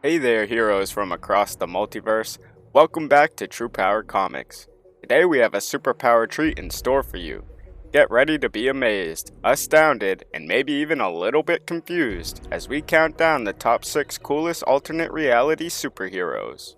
Hey there, heroes from across the multiverse. Welcome back to True Power Comics. Today we have a superpower treat in store for you. Get ready to be amazed, astounded, and maybe even a little bit confused as we count down the top 6 coolest alternate reality superheroes.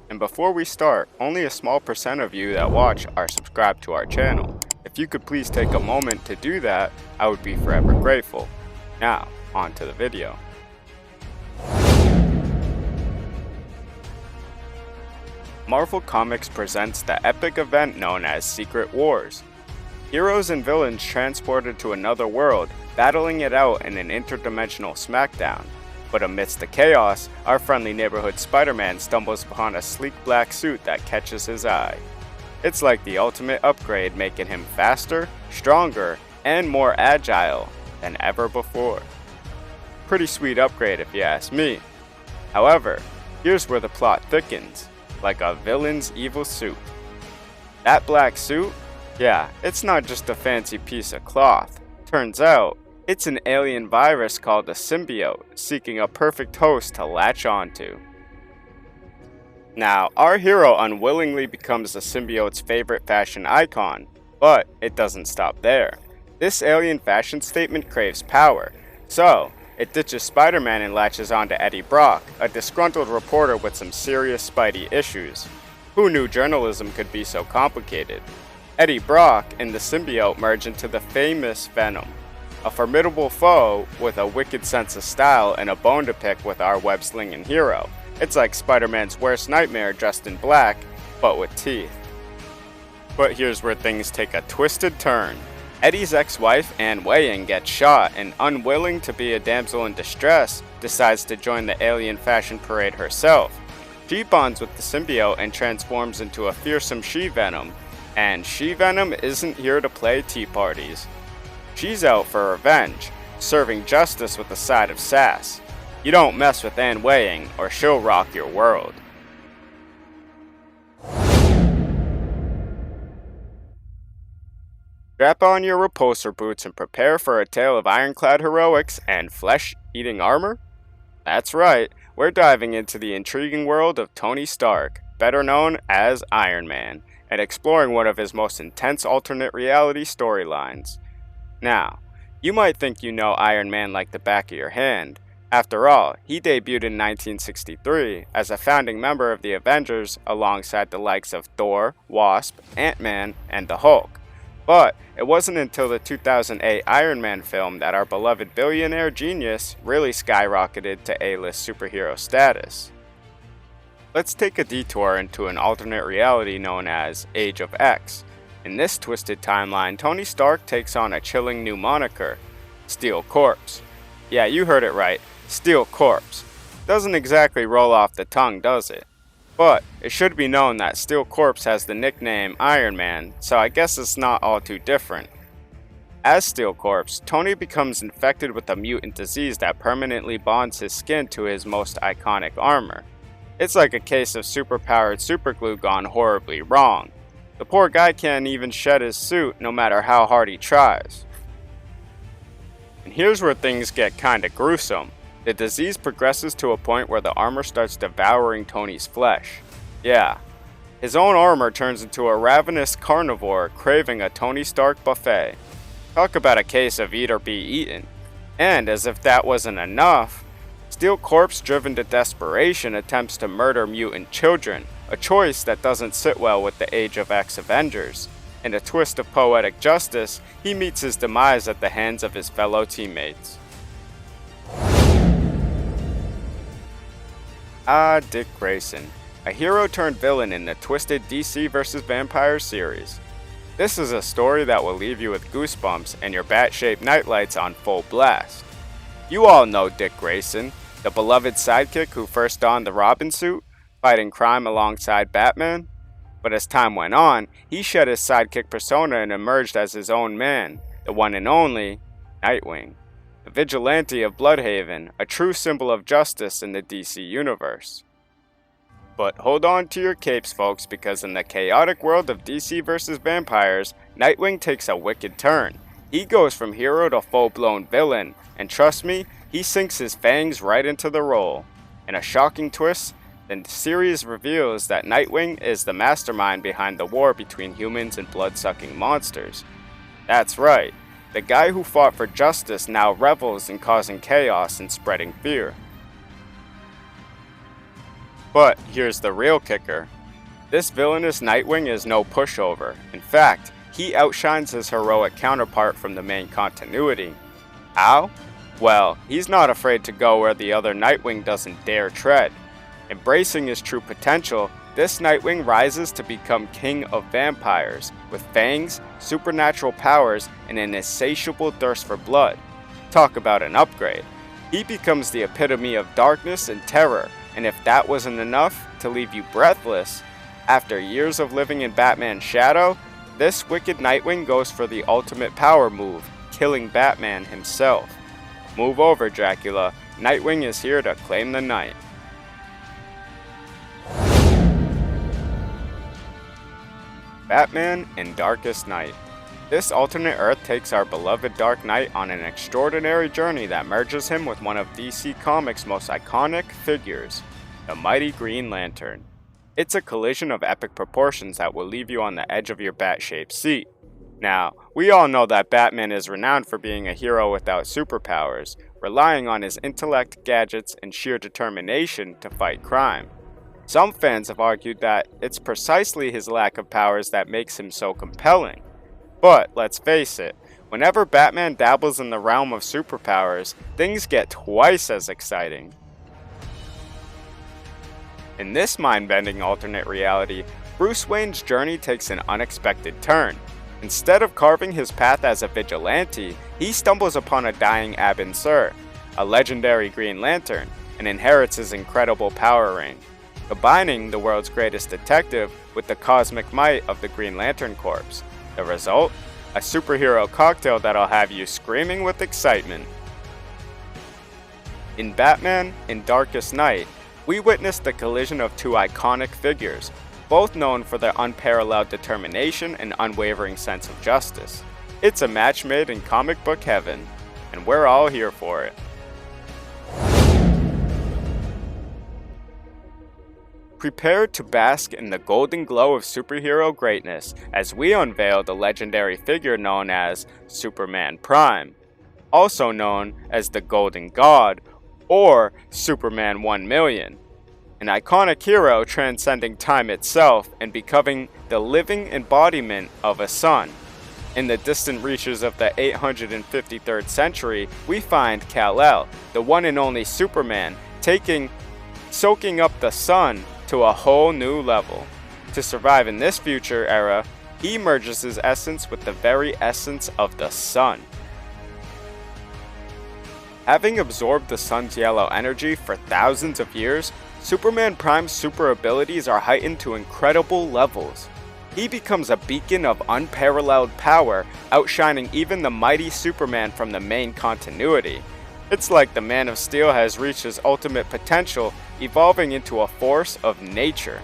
And before we start, only a small percent of you that watch are subscribed to our channel. If you could please take a moment to do that, I would be forever grateful. Now, on to the video. Marvel Comics presents the epic event known as Secret Wars. Heroes and villains transported to another world, battling it out in an interdimensional smackdown. But amidst the chaos, our friendly neighborhood Spider-Man stumbles upon a sleek black suit that catches his eye. It's like the ultimate upgrade, making him faster, stronger, and more agile than ever before. Pretty sweet upgrade if you ask me. However, here's where the plot thickens, like a villain's evil suit. That black suit? Yeah, it's not just a fancy piece of cloth. Turns out, it's an alien virus called a symbiote, seeking a perfect host to latch onto. Now, our hero unwillingly becomes the symbiote's favorite fashion icon, but it doesn't stop there. This alien fashion statement craves power, so it ditches Spider-Man and latches onto Eddie Brock, a disgruntled reporter with some serious Spidey issues. Who knew journalism could be so complicated? Eddie Brock and the symbiote merge into the famous Venom, a formidable foe with a wicked sense of style and a bone to pick with our web-slinging hero. It's like Spider-Man's worst nightmare dressed in black, but with teeth. But here's where things take a twisted turn. Eddie's ex-wife, Anne Weying, gets shot and, unwilling to be a damsel in distress, decides to join the alien fashion parade herself. She bonds with the symbiote and transforms into a fearsome She-Venom. And She-Venom isn't here to play tea parties. She's out for revenge, serving justice with a side of sass. You don't mess with Anne Weying, or she'll rock your world. Strap on your repulsor boots and prepare for a tale of ironclad heroics and flesh-eating armor? That's right, we're diving into the intriguing world of Tony Stark, better known as Iron Man, and exploring one of his most intense alternate reality storylines. Now, you might think you know Iron Man like the back of your hand. After all, he debuted in 1963 as a founding member of the Avengers alongside the likes of Thor, Wasp, Ant-Man, and the Hulk. But it wasn't until the 2008 Iron Man film that our beloved billionaire genius really skyrocketed to A-list superhero status. Let's take a detour into an alternate reality known as Age of X. In this twisted timeline, Tony Stark takes on a chilling new moniker, Steel Corpse. Yeah, you heard it right, Steel Corpse. Doesn't exactly roll off the tongue, does it? But it should be known that Steel Corpse has the nickname Iron Man, so I guess it's not all too different. As Steel Corpse, Tony becomes infected with a mutant disease that permanently bonds his skin to his most iconic armor. It's like a case of superpowered superglue gone horribly wrong. The poor guy can't even shed his suit no matter how hard he tries. And here's where things get kinda gruesome. The disease progresses to a point where the armor starts devouring Tony's flesh. Yeah, his own armor turns into a ravenous carnivore craving a Tony Stark buffet. Talk about a case of eat or be eaten. And as if that wasn't enough, Steel Corpse, driven to desperation, attempts to murder mutant children, a choice that doesn't sit well with the Age of X Avengers. In a twist of poetic justice, he meets his demise at the hands of his fellow teammates. Dick Grayson, a hero turned villain in the twisted DC vs. Vampires series. This is a story that will leave you with goosebumps and your bat-shaped nightlights on full blast. You all know Dick Grayson, the beloved sidekick who first donned the Robin suit, fighting crime alongside Batman. But as time went on, he shed his sidekick persona and emerged as his own man, the one and only Nightwing, the vigilante of Bloodhaven, a true symbol of justice in the DC universe. But hold on to your capes, folks, because in the chaotic world of DC vs. Vampires, Nightwing takes a wicked turn. He goes from hero to full-blown villain, and trust me, he sinks his fangs right into the role. In a shocking twist, the series reveals that Nightwing is the mastermind behind the war between humans and blood-sucking monsters. That's right, the guy who fought for justice now revels in causing chaos and spreading fear. But here's the real kicker. This villainous Nightwing is no pushover. In fact, he outshines his heroic counterpart from the main continuity. How? Well, he's not afraid to go where the other Nightwing doesn't dare tread. Embracing his true potential, this Nightwing rises to become king of vampires, with fangs, supernatural powers, and an insatiable thirst for blood. Talk about an upgrade. He becomes the epitome of darkness and terror, and if that wasn't enough to leave you breathless, after years of living in Batman's shadow, this wicked Nightwing goes for the ultimate power move, killing Batman himself. Move over, Dracula. Nightwing is here to claim the night. Batman in Darkest Night. This alternate Earth takes our beloved Dark Knight on an extraordinary journey that merges him with one of DC Comics' most iconic figures, the mighty Green Lantern. It's a collision of epic proportions that will leave you on the edge of your bat-shaped seat. Now, we all know that Batman is renowned for being a hero without superpowers, relying on his intellect, gadgets, and sheer determination to fight crime. Some fans have argued that it's precisely his lack of powers that makes him so compelling. But let's face it, whenever Batman dabbles in the realm of superpowers, things get twice as exciting. In this mind-bending alternate reality, Bruce Wayne's journey takes an unexpected turn. Instead of carving his path as a vigilante, he stumbles upon a dying Abin Sur, a legendary Green Lantern, and inherits his incredible power ring, combining the world's greatest detective with the cosmic might of the Green Lantern Corps. The result? A superhero cocktail that'll have you screaming with excitement. In Batman in Darkest Night, we witness the collision of two iconic figures, both known for their unparalleled determination and unwavering sense of justice. It's a match made in comic book heaven, and we're all here for it. Prepare to bask in the golden glow of superhero greatness as we unveil the legendary figure known as Superman Prime, also known as the Golden God or Superman 1,000,000, an iconic hero transcending time itself and becoming the living embodiment of a sun. In the distant reaches of the 853rd century, we find Kal-El, the one and only Superman, soaking up the sun to a whole new level. To survive in this future era, he merges his essence with the very essence of the sun. Having absorbed the sun's yellow energy for thousands of years, Superman Prime's super abilities are heightened to incredible levels. He becomes a beacon of unparalleled power, outshining even the mighty Superman from the main continuity. It's like the Man of Steel has reached his ultimate potential, evolving into a force of nature.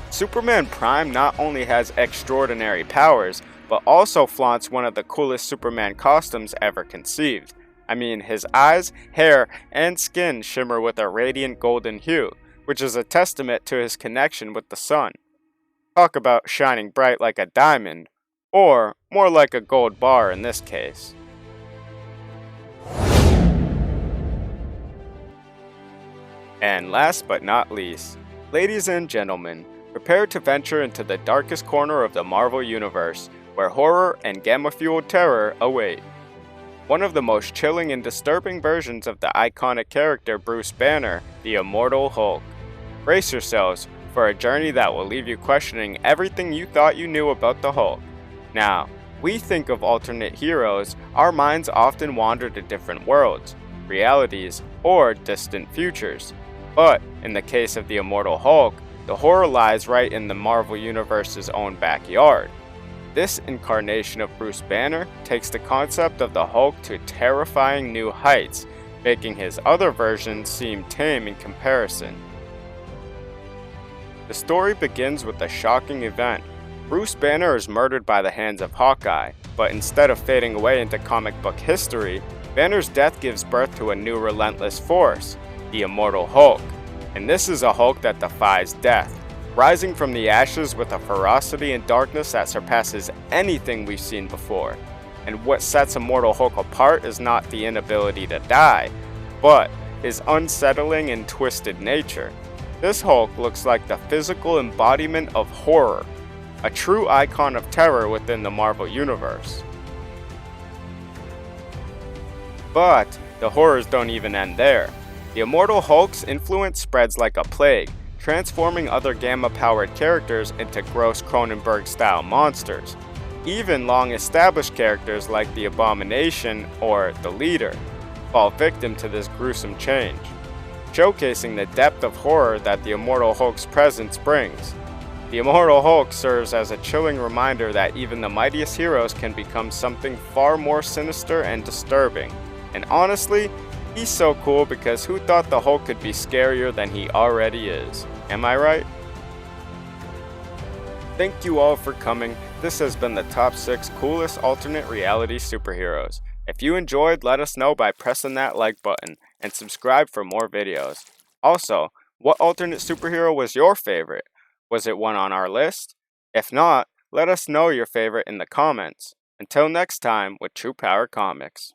Superman Prime not only has extraordinary powers, but also flaunts one of the coolest Superman costumes ever conceived. I mean, his eyes, hair, and skin shimmer with a radiant golden hue, which is a testament to his connection with the sun. Talk about shining bright like a diamond, or more like a gold bar in this case. And last but not least, ladies and gentlemen, prepare to venture into the darkest corner of the Marvel Universe, where horror and gamma-fueled terror await. One of the most chilling and disturbing versions of the iconic character Bruce Banner, the Immortal Hulk. Brace yourselves for a journey that will leave you questioning everything you thought you knew about the Hulk. Now, we think of alternate heroes, our minds often wander to different worlds, realities, or distant futures. But, in the case of the Immortal Hulk, the horror lies right in the Marvel Universe's own backyard. This incarnation of Bruce Banner takes the concept of the Hulk to terrifying new heights, making his other versions seem tame in comparison. The story begins with a shocking event. Bruce Banner is murdered by the hands of Hawkeye, but instead of fading away into comic book history, Banner's death gives birth to a new relentless force, the Immortal Hulk. And this is a Hulk that defies death, rising from the ashes with a ferocity and darkness that surpasses anything we've seen before. And what sets Immortal Hulk apart is not the inability to die, but his unsettling and twisted nature. This Hulk looks like the physical embodiment of horror, a true icon of terror within the Marvel Universe. But the horrors don't even end there. The Immortal Hulk's influence spreads like a plague, transforming other Gamma-powered characters into gross Cronenberg-style monsters. Even long-established characters like the Abomination or the Leader fall victim to this gruesome change, showcasing the depth of horror that the Immortal Hulk's presence brings. The Immortal Hulk serves as a chilling reminder that even the mightiest heroes can become something far more sinister and disturbing. And honestly, he's so cool because who thought the Hulk could be scarier than he already is? Am I right? Thank you all for coming. This has been the top 6 coolest alternate reality superheroes. If you enjoyed, let us know by pressing that like button and subscribe for more videos. Also, what alternate superhero was your favorite? Was it one on our list? If not, let us know your favorite in the comments. Until next time with True Power Comics.